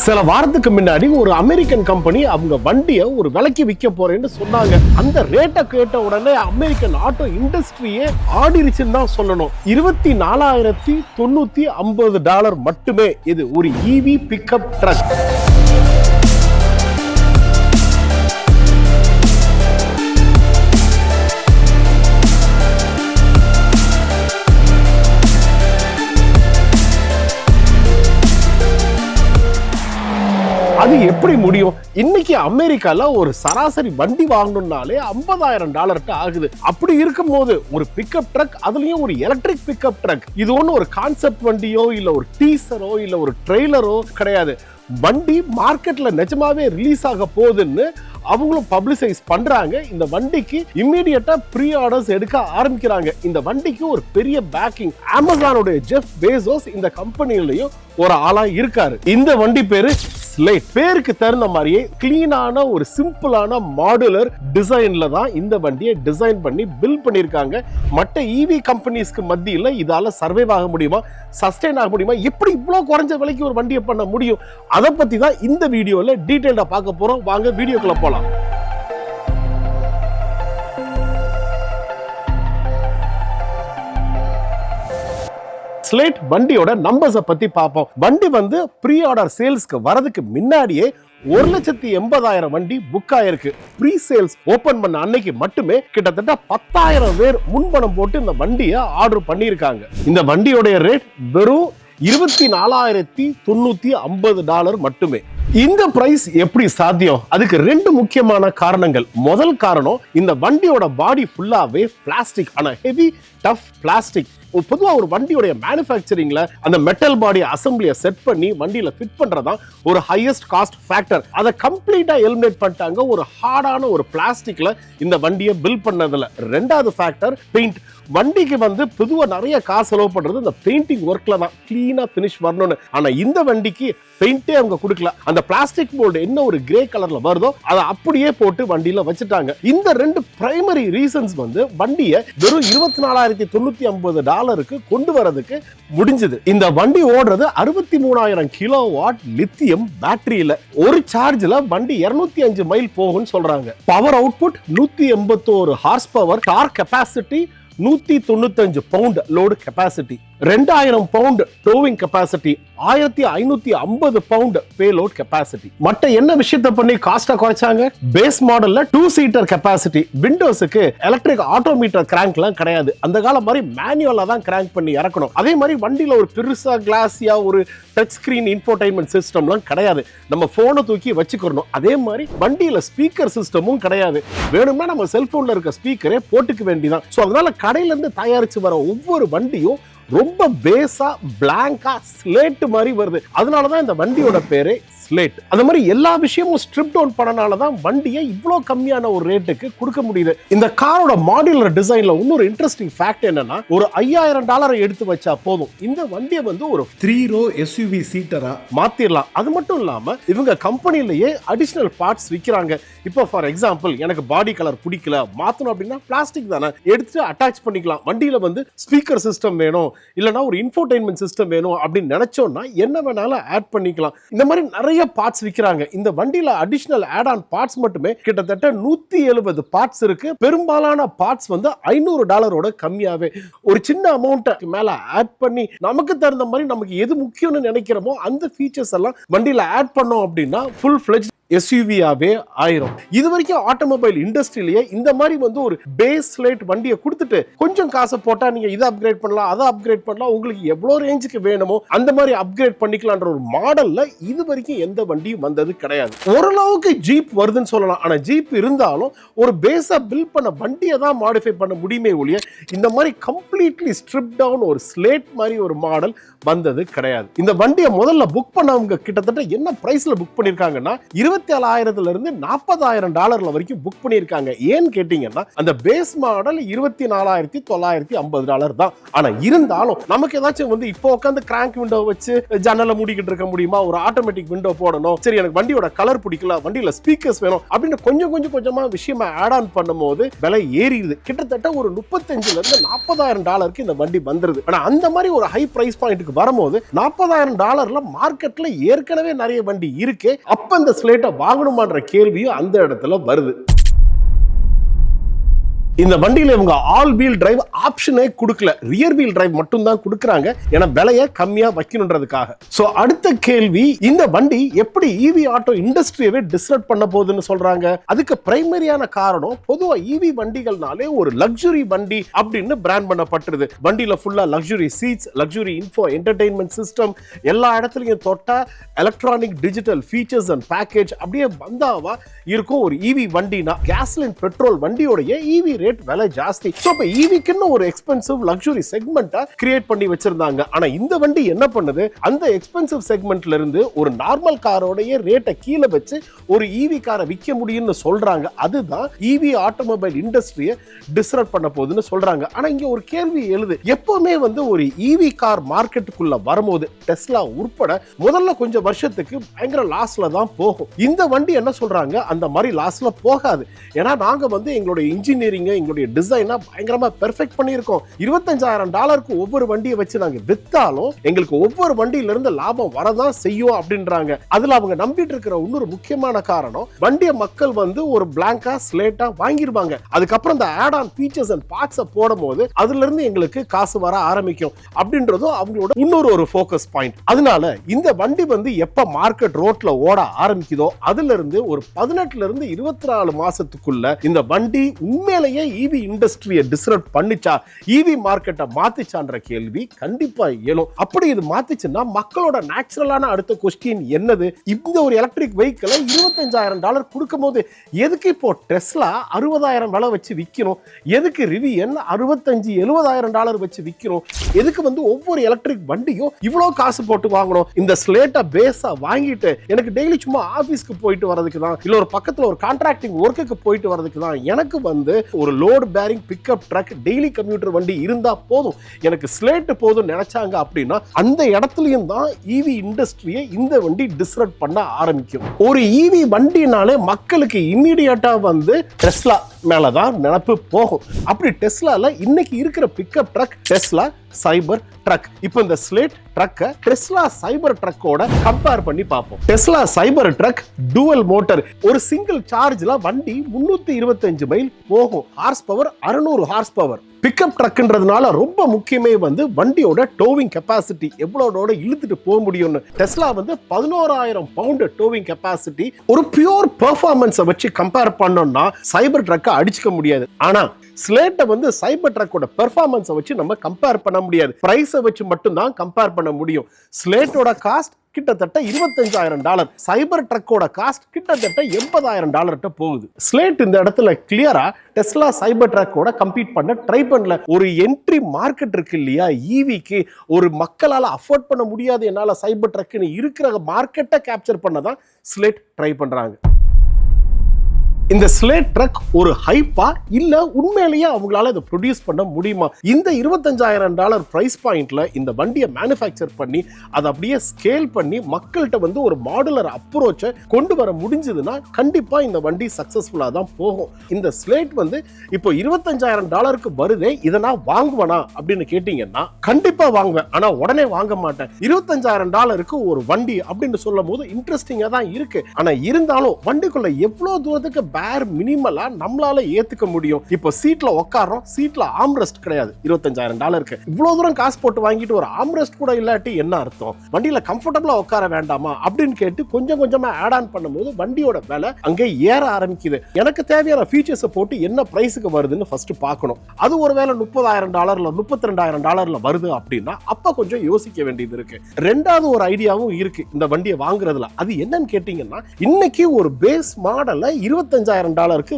சில வாரத்துக்கு முன்னாடி ஒரு அமெரிக்கன் கம்பெனி அவங்க வண்டியை ஒரு விலைக்கு விற்க போறேன்னு சொன்னாங்க. அந்த ரேட்டை கேட்ட உடனே அமெரிக்கன் ஆட்டோ இண்டஸ்ட்ரியே ஆடிருச்சுன்னு தான் சொல்லணும். $24,950 மட்டுமே. இது ஒரு ஈவி பிக்கப் ட்ரக். அது எப்படி முடியும்? இன்னைக்கு அமெரிக்கால ஒரு சராசரி வண்டி வாங்கணும்னாலே $50,000 ஆகுது. அப்படி இருக்கும் போது ஒரு பிக்கப் ட்ரக், அதுலயும் ஒரு எலக்ட்ரிக் பிக்கப் ட்ரக், இது ஒன்றும் ஒரு கான்செப்ட் வண்டியோ இல்ல ஒரு டீசரோ இல்ல ஒரு ட்ரெய்லரோ கிடையாது. வண்டி மார்க்கெட்ல நிஜமாவே ரிலீஸ் ஆக போகுதுன்னு அவங்களும் பப்ளிசைஸ் பண்றாங்க. இந்த வண்டிக்கு இம்மீடியட்டா ப்ரீ ஆர்டர்ஸ் எடுக்க ஆரம்பிக்கிறாங்க. இந்த வண்டிக்கு ஒரு பெரிய பேக்கிங் அமேசானுடைய ஜெஃப் பேசோஸ் இந்த கம்பெனிலயும் ஒரு ஆளா இருக்காரு. இந்த வண்டி பேரு ஸ்லேட். பேருக்கு தகுந்த மாதிரியே கிளீனான ஒரு சிம்பிளான மாடுலர் டிசைன்ல தான் இந்த வண்டியை டிசைன் பண்ணி பில்ட் பண்ணிருக்காங்க. மற்ற ஈவி கம்பெனிஸ்க்கு மத்தியில இதால சர்வைவ் ஆக முடியுமா, சஸ்டெயின் ஆக முடியுமா, எப்படி இவ்வளவு குறைஞ்ச விலைக்கு ஒரு வண்டியை பண்ண முடியும், அதை பத்தி தான் இந்த வீடியோல டீடைலா பார்க்க போறோம். வாங்க வீடியோக்குள்ள போலாம். ஸ்லேட் வண்டியோட நம்பர்ஸை பத்தி பார்ப்போம். வண்டி வந்து ப்ரீ ஆர்டர் சேல்ஸ்க்கு வரதுக்கு முன்னாடியே 1,80,000 வண்டி புக் ஆயிருக்கு. ப்ரீ சேல்ஸ் ஓபன் பண்ண அன்னைக்கு மட்டுமே கிட்டத்தட்ட 10,000 பேர் முன்பணம் போட்டு இந்த வண்டியை ஆர்டர் பண்ணியிருக்காங்க. இந்த வண்டியோட ரேட் வெறும் $24,950 மட்டுமே. இந்த பிரைஸ் எப்படி சாத்தியம்? அதுக்கு ரெண்டு முக்கியமான காரணங்கள். முதல் காரணம், இந்த வண்டியோட பாடி ஃபுல்லாவே பிளாஸ்டிக், ஆனா ஹெவி டஃப் பிளாஸ்டிக். பொதுவா ஒரு வண்டியோட மேனுஃபேக்சரிங்ல அந்த மெட்டல் பாடி அசம்பிளியை செட் பண்ணி வண்டியில ஃபிட் பண்றதுதான் ஒரு ஹையஸ்ட் காஸ்ட் ஃபேக்டர். அதை கம்ப்ளீட்டா எலிமினேட் பண்ணிட்டாங்க ஒரு ஹார்டான ஒரு பிளாஸ்டிக்ல இந்த வண்டியை பில்ட் பண்ணதுல. ரெண்டாவது ஃபேக்டர் பெயிண்ட். வண்டிக்கு வந்து பொதுவா நிறைய காசு செலவு பண்றது இந்த பெயிண்டிங் ஒர்க்ல தான், கிளீனா ஃபினிஷ் வரணும்னு. ஆனா இந்த வண்டிக்கு பெயிண்டே அவங்க கொடுக்கல. அந்த பிளாஸ்டிக் மோல்டு என்ன ஒரு கிரே கலர்ல வருதோ அதை அப்படியே போட்டு வண்டியில வச்சுட்டாங்க. இந்த ரெண்டு பிரைமரி ரீசன்ஸ் வந்து வண்டியை வெறும் $24,950 கொண்டு வரதுக்கு முடிஞ்சது. இந்த வண்டி ஓடுறது 63,000 கிலோவாட் லித்தியம் பேட்டரியில. ஒரு சார்ஜ்ல வண்டி 205 மைல் போகும்னு சொல்றாங்க. Power output 181 horsepower, torque capacity 195 pound load capacity, 2000 pound towing capacity, 1550 pound payload capacity. மற்ற என்ன விஷயத்தை பண்ணி காஸ்டா குறைச்சாங்க? பேஸ் மாடல்ல 2 சீட்டர் கெபாசிட்டி. விண்டோஸுக்கு எலக்ட்ரிக் ஆட்டோமீட்டர் கிராங்க்லாம் கிடையாது. அந்த காலம் மாதிரி மேனுவலா தான் கிராங்க் பண்ணி இறக்கணும். அதே மாதிரி வண்டியில ஒரு பெருசா கிளாஸியா ஒரு டச் ஸ்கிரீன் இன்ஃபோடைன்மெண்ட் சிஸ்டம்லாம் கிடையாது. நம்ம போனை தூக்கி வச்சுக்கணும். அதே மாதிரி வண்டியில ஸ்பீக்கர் சிஸ்டமும் கிடையாது. வேணும்னா நம்ம செல்போன்ல இருக்க ஸ்பீக்கரே போட்டுக்க வேண்டியதான். சோ அதனால கடையில இருந்து தயாரிச்சு வர ஒவ்வொரு வண்டியும் ரொம்ப பேஸா பிளாங்கா ஸ்லேட் மாதிரி வருது. அதனாலதான் இந்த வண்டியோட பேரே ஸ்லேட். அந்த மாதிரி எல்லா விஷயமும் ஸ்ட்ரிப் டவுன் பண்ணனாலதான் வண்டியை இவ்வளவு கம்மியான ஒரு ரேட்டுக்கு கொடுக்க முடியுது. இந்த காரோட மாடுலர் டிசைன்ல இன்னொரு இன்ட்ரெஸ்டிங் ஃபேக்ட் என்னன்னா, ஒரு $5,000 எடுத்து வச்சா போதும் இந்த வண்டியை வந்து ஒரு 3 ரோ எஸ்யூவி சீட்டரா மாத்திரலாம். அது மட்டும் இல்லாம இவங்க கம்பெனிலேயே அடிஷனல் பார்ட்ஸ் விற்கிறாங்க. இப்போ ஃபார் எக்ஸாம்பிள், எனக்கு பாடி கலர் பிடிக்கல, மாத்தணும் அப்படின்னா பிளாஸ்டிக் தானே, எடுத்து அட்டாச் பண்ணிக்கலாம். வண்டியில வந்து ஸ்பீக்கர் சிஸ்டம் வேணும், இல்லனா ஒரு இன்ஃபோடைன்மெண்ட் சிஸ்டம் வேணும் அப்படின்னு நினைச்சோம்னா என்ன வேணாலும் ஆட் பண்ணிக்கலாம். இந்த மாதிரி நிறைய பார்ட்ஸ் விக்கிறாங்க. இந்த வண்டியில அடிஷனல் ஆட் ஆன் பார்ட்ஸ் மட்டுமே கிட்டத்தட்ட 170 பார்ட்ஸ் இருக்கு. பெரும்பாலான பார்ட்ஸ் வந்து $500 கம்மியாவே. ஒரு சின்ன அமௌண்ட் மேல ஆட் பண்ணி நமக்கு தகுந்த மாதிரி நமக்கு எது முக்கியம்னு நினைக்கிறோமோ அந்த ஃபீச்சர்ஸ் எல்லாம் வண்டியில ஆட் பண்ணோம் அப்படின்னா ஃபுல் ஃபிளெஜ்ட் எஸ்யூவியாவே ஆயிரும். இது வரைக்கும் ஆட்டோமொபைல் இண்டஸ்ட்ரியிலேயே இந்த மாதிரி வந்து ஒரு பேஸ் ஸ்லேட் வண்டியை கொடுத்துட்டு கொஞ்சம் காசை போட்டா நீங்க இதை அப்கிரேட் பண்ணலாம், அதை அப்கிரேட் பண்ணலாம், உங்களுக்கு எவ்வளவு ரேஞ்சுக்கு வேணுமோ அந்த மாதிரி அப்கிரேட் பண்ணிக்கலாம்ன்ற ஒரு மாடல்ல இது வரைக்கும் எந்த வண்டியும் வந்தது கிடையாது. ஓரளவுக்கு ஜீப் வருதுன்னு சொல்லலாம். ஆனா ஜீப் இருந்தாலும் ஒரு பேஸா பில்ட் பண்ண வண்டியை தான் மாடிஃபை பண்ண முடியுமே ஒழிய இந்த மாதிரி கம்ப்ளீட்லி ஸ்ட்ரிப் டவுன் ஒரு ஸ்லேட் மாதிரி ஒரு மாடல் வந்தது கிடையாது. இந்த வண்டியை முதல்ல புக் பண்ணவங்க கிட்டத்தட்ட என்ன பிரைஸ்ல புக் பண்ணிருக்காங்கன்னா 27,000 இருந்து $40,000 வரைக்கும் புக் பண்ணிருக்காங்க. ஏன்னு கேட்டீங்கன்னா அந்த பேஸ் மாடல் $24,950 தான். ஆனா இருந்தாலும் நமக்கு ஏதாச்சும் வந்து இப்போ உட்காந்து கிராங்க் விண்டோ வச்சு ஜன்னலை மூடிக்கிட்டு இருக்க முடியுமா? ஒரு ஆட்டோமேட்டிக் விண்டோ போடணும், சரி எனக்கு வண்டியோட கலர் பிடிக்கல, வண்டியில ஸ்பீக்கர்ஸ் வேணும் அப்படின்னு கொஞ்சமா விஷயமா ஆட் ஆன் பண்ணும்போது விலை ஏறிடுது. கிட்டத்தட்ட ஒரு $35,000 இருந்து $40,000 இந்த வண்டி வந்துருது. ஆனா அந்த மாதிரி ஒரு ஹை பிரைஸ் பாயிண்ட்க்கு வரும்போது $40,000 மார்க்கெட்ல ஏற்கனவே நிறைய வண்டி இருக்கு. அப்ப இந்த ஸ்லேட்டை வாங்கணுமான்ற கேள்வியும் அந்த இடத்துல வருது. இந்த வண்டியில இவங்க ஆல் வீல் டிரைவ் ஆப்ஷனே கொடுக்கல, ரியர் வீல் டிரைவ் மட்டும் தான் கொடுக்கறாங்க. ஏன்னா விலையை கம்மியா வைக்கணும்ன்றதுக்காக. சோ அடுத்த கேள்வி, இந்த வண்டி எப்படி ஈவி ஆட்டோ இண்டஸ்ட்ரியவே டிஸ்ரப்ட் பண்ண போகுதுன்னு சொல்றாங்க. அதுக்கு பிரைமரியான காரணம், பொதுவா ஈவி வண்டிகள்னாலே ஒரு லக்ஸுரி வண்டி அப்படின்னு பிராண்ட் பண்ணப்பட்டிருது. வண்டியில ஃபுல்லா luxury seats, luxury info entertainment system, எல்லா இடத்துலயும் தொட்டா electronic digital features and package அப்படியே பந்தாவா இருக்கும். ஒரு ஈவி வண்டினா கேஸ்லின் பெட்ரோல் வண்டியோடைய ஈவி ரேட் விலை ஜாஸ்தி. சோ அப்ப ஈவிக்குன்னு ஒரு எக்ஸ்பென்சிவ் லக்ஸுரி செக்மெண்ட்டை கிரியேட் பண்ணி வச்சிருந்தாங்க. ஆனா இந்த வண்டி என்ன பண்ணுது, அந்த எக்ஸ்பென்சிவ் செக்மெண்ட்ல இருந்து ஒரு நார்மல் காரோடைய ரேட்டை கீழே வச்சு ஒரு ஈவி காரை விற்க முடியும்னு சொல்றாங்க. அதுதான் ஈவி ஆட்டோமொபைல் இண்டஸ்ட்ரியை டிஸ்ரப்ட் பண்ண போகுதுன்னு சொல்றாங்க. ஆனா இங்க ஒரு கேள்வி எழுது, எப்பவுமே வந்து ஒரு ஈவி கார் மார்க்கெட்டுக்குள்ள வரும்போது டெஸ்லா உட்பட முதல்ல கொஞ்சம் வருஷத்துக்கு பயங்கர லாஸ்ல தான் போகும். இந்த வண்டி என்ன சொல்றாங்க, அந்த மாதிரி லாஸ்ல போகாது. ஏன்னா நாங்க வந்து எங்களுடைய இன்ஜினியரிங், எங்களுடைய டிசைனை பயங்கரமா பெர்ஃபெக்ட் பண்ணியிருக்கோம். $25,000 ஒவ்வொரு வண்டியை வச்சு நாங்க வித்தாலும் எங்களுக்கு ஒவ்வொரு வண்டியில இருந்து லாபம் வரதான் செய்யும் அப்படின்றாங்க. அதுல அவங்க நம்பிட்டு இருக்கிற இன்னொரு முக்கியமான காரணம், வண்டியை மக்கள் வந்து ஒரு பிளாங்கா ஸ்லேட்டா வாங்கிடுவாங்க. அதுக்கப்புறம் இந்த ஆட் ஆன் ஃபீச்சர்ஸ் அண்ட் பார்ட்ஸை போடும்போது அதுல இருந்து எங்களுக்கு காசு வர ஆரம்பிக்கும் அப்படின்றதும் அவங்களோட இன்னொரு ஒரு ஃபோக்கஸ் பாயிண்ட். அதனால இந்த வண்டி வந்து எப்ப மார்க்கெட் ரோட்ல ஓட ஆரம்பிக்குதோ அதுல இருந்து ஒரு 18 இருந்து 24 மாசத்துக்குள்ள இந்த வண்டி உண்மையிலேயே ஈவி இண்டஸ்ட்ரியை டிஸ்ரப்ட் பண்ணிச்சா, ஈவி மார்க்கெட்டை மாத்திச்சான்ற கேள்வி கண்டிப்பா எழும். அப்படி இது மாத்திச்சுன்னா மக்களோட நேச்சுரலான அடுத்த கொஸ்டின் என்னது, இந்த ஒரு எலக்ட்ரிக் வெஹிக்கிளை $25,000 கொடுக்கும் போது எதுக்கு இப்போ டெஸ்லா 60,000 விலை வச்சு விற்கணும், எதுக்கு ரிவியன் 65,000-70,000 வச்சு விற்கணும், எதுக்கு வந்து ஒவ்வொரு எலக்ட்ரிக் வண்டியும் இவ்வளவு காசு போட்டு வாங்கணும்? இந்த ஸ்லேட்டை பேஸா வாங்கிட்டு எனக்கு டெய்லி சும்மா ஆபீஸ்க்கு போயிட்டு வரதுக்கு தான், இல்ல ஒரு பக்கத்துல ஒரு கான்ட்ராக்டிங் ஒர்க்குக்கு போயிட்டு வரதுக்கு தான், எனக்கு வந்து ஒரு load bearing pickup truck daily commuter வண்டி இருந்தா போதும், எனக்கு ஸ்லேட் போதும் நினைச்சாங்க அப்படின்னா அந்த இடத்துலயும் தான் ஈவி இண்டஸ்ட்ரியை இந்த வண்டி டிஸ்ரப்ட் பண்ண ஆரம்பிக்கும். ஒரு ஈவி வண்டினாலே மக்களுக்கு இமிடியேட்டா வந்து டெஸ்லா மேலதான் நினைப்பு போகும். அப்படி டெஸ்லால இன்னைக்கு இருக்கிற pickup truck Tesla Cybertruck. இப்போ இந்த ஸ்லேட் ட்ரக்கை டெஸ்லா சைபர் ட்ரக்கோட கம்பேர் பண்ணி பார்ப்போம். Tesla Cybertruck dual motor, ஒரு சிங்கிள் சார்ஜ்ல வண்டி 325 மைல் போகும். Horsepower 600 horsepower. Pickup ட்ரக்ன்றதுனால ரொம்ப முக்கியமே வந்து வண்டியோட டோவிங் கெப்பாசிட்டி எவ்வளோட இழுத்துட்டு போக முடியும்னு. டெஸ்லா வந்து 11,000 பவுண்ட் டோவிங் கெப்பாசிட்டி. ஒரு பியூர் பெர்ஃபார்மன்ஸை வச்சு கம்பேர் பண்ணோம்னா சைபர் ட்ரக்கை அடிச்சுக்க முடியாது. ஆனா ஸ்லேட்டை வந்து சைபர் ட்ரக்கோட பெர்ஃபார்மன்ஸை வச்சு நம்ம கம்பேர் பண்ண முடியாது, பிரைஸை வச்சு மட்டும் தான் கம்பேர் பண்ண முடியும். ஸ்லேட்டோட காஸ்ட் கிட்டத்தட்ட $25,000, சைபர் ட்ரக்கோட காஸ்ட் கிட்டத்தட்ட $80,000 போகுது. ஸ்லேட் இந்த இடத்துல கிளியரா டெஸ்லா சைபர் ட்ரக்கோட கம்பீட் பண்ண ட்ரை பண்ணல. ஒரு என்ட்ரி மார்க்கெட் இருக்கு இல்லையா ஈவிக்கு, ஒரு மக்களால அஃபோர்ட் பண்ண முடியாது என்னால சைபர் ட்ரக்னு இருக்கிற மார்க்கெட்டை கேப்சர் பண்ணதான் ஸ்லேட் ட்ரை பண்றாங்க. இந்த ஸ்லேட் ட்ரக் ஒரு ஹைப்பா இல்ல உண்மையிலேயே அவங்களால இதை ப்ரொடியூஸ் பண்ண முடியுமா? இந்த $25,000 பிரைஸ் பாயிண்ட்ல இந்த வண்டியை மேனுஃபேக்சர் பண்ணி அதை அப்படியே ஸ்கேல் பண்ணி மக்கள்கிட்ட வந்து ஒரு மாடுலர் அப்ரோச்சை கொண்டு வர முடிஞ்சதுன்னா கண்டிப்பா இந்த வண்டி சக்சஸ்ஃபுல்லா தான் போகும். இந்த ஸ்லேட் வந்து இப்போ $25,000 வருதே, இதை நான் வாங்குவேனா அப்படின்னு கேட்டீங்கன்னா கண்டிப்பா வாங்குவேன். ஆனா உடனே வாங்க மாட்டேன். $25,000 ஒரு வண்டி அப்படின்னு சொல்லும் போது இன்ட்ரெஸ்டிங்கா தான் இருக்கு. ஆனா இருந்தாலும் வண்டிக்குள்ள எவ்வளவு தூரத்துக்கு பேர் மினிமலா நம்மளால ஏத்துக்க முடியும்? இப்போ சீட்ல உட்காரோம், சீட்ல ஆம்ரெஸ்ட் கிடையாது. $25,000 இவ்வளவு தூரம் காசு போட்டு வாங்கிட்டு ஒரு ஆம்ரெஸ்ட் கூட இல்லாட்டி என்ன அர்த்தம்? வண்டியில கம்ஃபர்டபுளா உட்கார வேண்டாமா அப்படின்னு கேட்டு கொஞ்சமா ஆட் ஆன் பண்ணும்போது வண்டியோட விலை அங்கே ஏற ஆரம்பிக்குது. எனக்கு தேவையான ஃபீச்சர்ஸை போட்டு என்ன பிரைஸுக்கு வருதுன்னு ஃபர்ஸ்ட் பார்க்கணும். அது ஒருவேளை $30,000 $32,000 வருது அப்படின்னா அப்ப கொஞ்சம் யோசிக்க வேண்டியது இருக்கு. ரெண்டாவது ஒரு ஐடியாவும் இருக்கு இந்த வண்டியை வாங்குறதுல. அது என்னன்னு கேட்டீங்கன்னா, இன்னைக்கு ஒரு பேஸ் மாடலை $25,000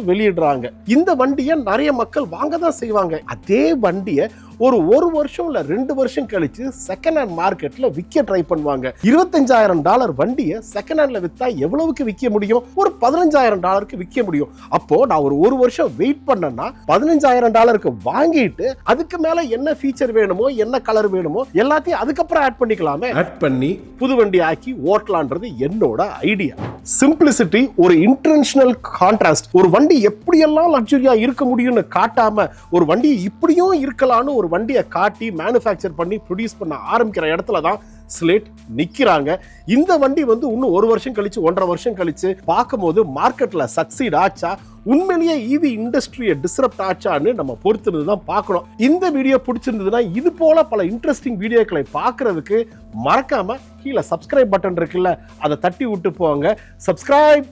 வெளியிடுறாங்க. இந்த வண்டியை நிறைய மக்கள் வாங்க தான் செய்வாங்க. அதே வண்டியை ஒரு வருஷம் இல்ல 2 வருஷம் கழிச்சு செகண்ட் ஹேண்ட் மார்க்கெட்ல விற்க ட்ரை பண்ணுவாங்க. $25,000 வண்டியை செகண்ட் ஹேண்ட்ல வித்தா எவ்வளவுக்கு விற்க முடியும்? ஒரு $15,000 விற்க முடியும். அப்போ நான் ஒரு வருஷம் வெயிட் பண்ணேன்னா $15,000 வாங்கிட்டு அதுக்கு மேல என்ன ஃபீச்சர் வேணுமோ, என்ன கலர் வேணுமோ எல்லாத்தையும் அதுக்கப்புறம் ஆட் பண்ணிக்கலாமே. ஆட் பண்ணி புது வண்டி ஆக்கி ஓட்டலான்றது என்னோட ஐடியா. சிம்பிளிசிட்டி ஒரு இன்டென்ஷனல் கான்ட்ராஸ்ட். ஒரு வண்டி எப்படியெல்லாம் லக்ஸரியா இருக்க முடியும்னு காட்டாம ஒரு வண்டியை இப்படியும் இருக்கலாம்னு ஒரு வண்டியை காட்டி மேனுஃபேக்சர் பண்ணி ப்ரொடியூஸ் பண்ண ஆரம்பிக்கிற இடத்துல தான் ஸ்லேட் நிக்கிறாங்க. இந்த வண்டி இன்னும் 1 வருஷம் கழிச்சு 1.5 வருஷம் கழிச்சு பார்க்கும்போது மார்க்கெட்ல சக்சீட் ஆச்சா, உண்மையிலேயே ஈவி இண்டஸ்ட்ரியை டிஸ்ரப்ட் ஆச்சான்னு நம்ம பொறுத்திருந்து தான் பார்க்கணும். இந்த வீடியோ பிடிச்சிருந்ததுன்னா இது போல பல இன்ட்ரெஸ்டிங் வீடியோக்களை பார்க்கறதுக்கு மறக்காம கீழே சப்ஸ்கிரைப் பட்டன் இருக்குல்ல, அதை தட்டி விட்டு போங்க. சப்ஸ்கிரைப்